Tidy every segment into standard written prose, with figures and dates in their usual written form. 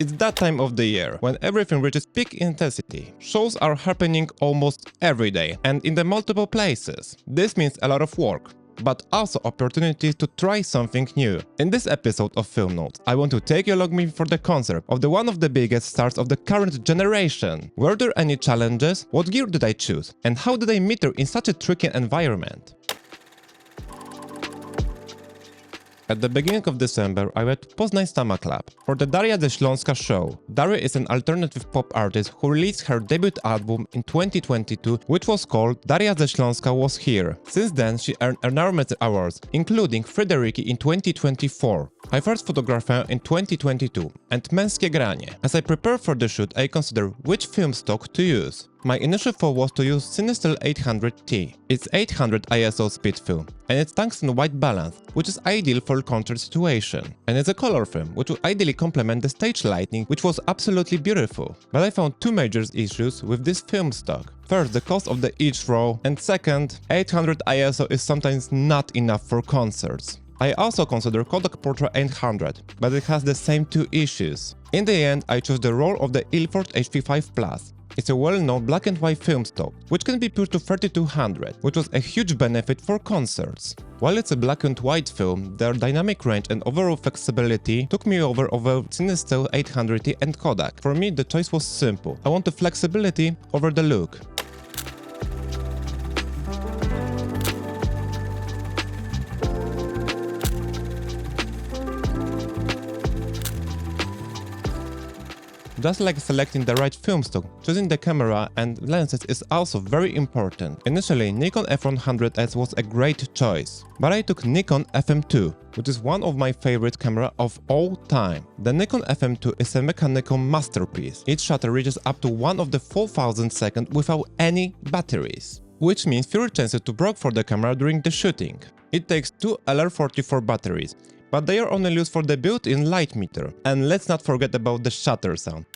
It's that time of the year, when everything reaches peak intensity. Shows are happening almost every day, and in the multiple places. This means a lot of work, but also opportunities to try something new. In this episode of Film Notes, I want to take you along me for the concert of one of the biggest stars of the current generation. Were there any challenges? What gear did I choose? And how did I meet her in such a tricky environment? At the beginning of December, I went to Posen Club for the Daria ze Śląska show. Daria is an alternative pop artist who released her debut album in 2022, which was called Daria ze Śląska Was Here. Since then, she earned enormous awards, including Fryderyki in 2024. I first photographed her in 2022, and Męskie Granie. As I prepared for the shoot, I considered which film stock to use. My initial thought was to use Cinestill 800T. It's 800 ISO speed film, and it's tungsten white balance, which is ideal for concert situation. And it's a color film, which would ideally complement the stage lighting, which was absolutely beautiful. But I found two major issues with this film stock. First, the cost of each roll, and second, 800 ISO is sometimes not enough for concerts. I also consider Kodak Portra 800, but it has the same two issues. In the end, I chose the roll of the Ilford HP5 Plus. It's a well-known black and white film stock, which can be pushed to 3200, which was a huge benefit for concerts. While it's a black and white film, their dynamic range and overall flexibility took me over Cinestill 800T and Kodak. For me, the choice was simple. I want the flexibility over the look. Just like selecting the right film stock, choosing the camera and lenses is also very important. Initially, Nikon F100S was a great choice, but I took Nikon FM2, which is one of my favorite cameras of all time. The Nikon FM2 is a mechanical masterpiece. Each shutter reaches up to 1 of the 4000 seconds without any batteries, which means fewer chances to break for the camera during the shooting. It takes 2 LR44 batteries, but they are only used for the built-in light meter. And let's not forget about the shutter sound.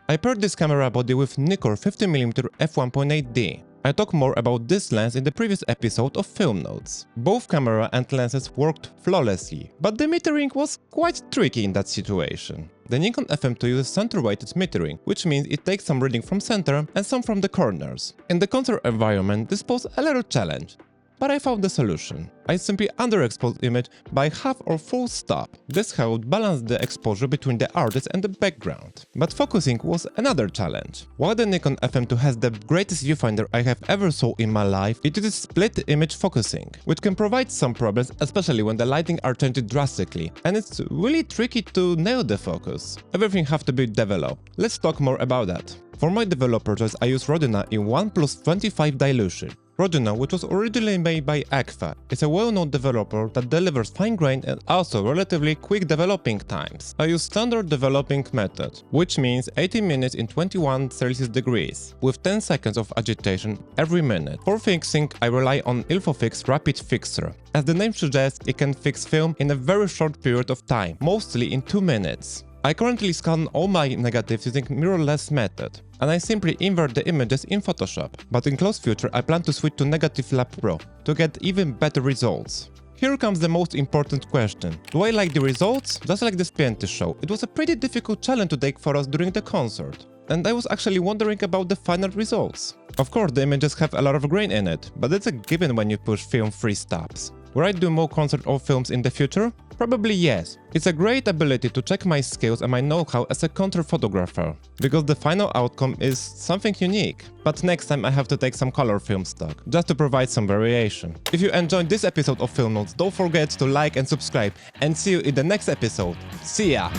I paired this camera body with Nikkor 50mm f1.8D. I talked more about this lens in the previous episode of Film Notes. Both camera and lenses worked flawlessly, but the metering was quite tricky in that situation. The Nikon FM2 uses center-weighted metering, which means it takes some reading from center and some from the corners. In the concert environment, this posed a little challenge, but I found the solution. I simply underexposed image by half or full stop. This helped balance the exposure between the artist and the background. But focusing was another challenge. While the Nikon FM2 has the greatest viewfinder I have ever saw in my life, it uses split image focusing, which can provide some problems, especially when the lighting are changed drastically, and it's really tricky to nail the focus. Everything has to be developed. Let's talk more about that. For my developer choice, I use Rodina in 1:25 dilution. Rodina, which was originally made by Agfa, is a well-known developer that delivers fine-grained and also relatively quick developing times. I use standard developing method, which means 80 minutes in 21 Celsius degrees, with 10 seconds of agitation every minute. For fixing, I rely on IlfoFix Rapid Fixer. As the name suggests, it can fix film in a very short period of time, mostly in 2 minutes. I currently scan all my negatives using mirrorless method, and I simply invert the images in Photoshop. But in close future I plan to switch to Negative Lab Pro to get even better results. Here comes the most important question. Do I like the results? Just like the Spięty show, it was a pretty difficult challenge to take for us during the concert. And I was actually wondering about the final results. Of course, the images have a lot of grain in it, but it's a given when you push film 3 stops. Will I do more concert or films in the future? Probably yes. It's a great ability to check my skills and my know-how as a concert photographer, because the final outcome is something unique. But next time I have to take some color film stock, just to provide some variation. If you enjoyed this episode of Film Notes, don't forget to like and subscribe, and see you in the next episode. See ya!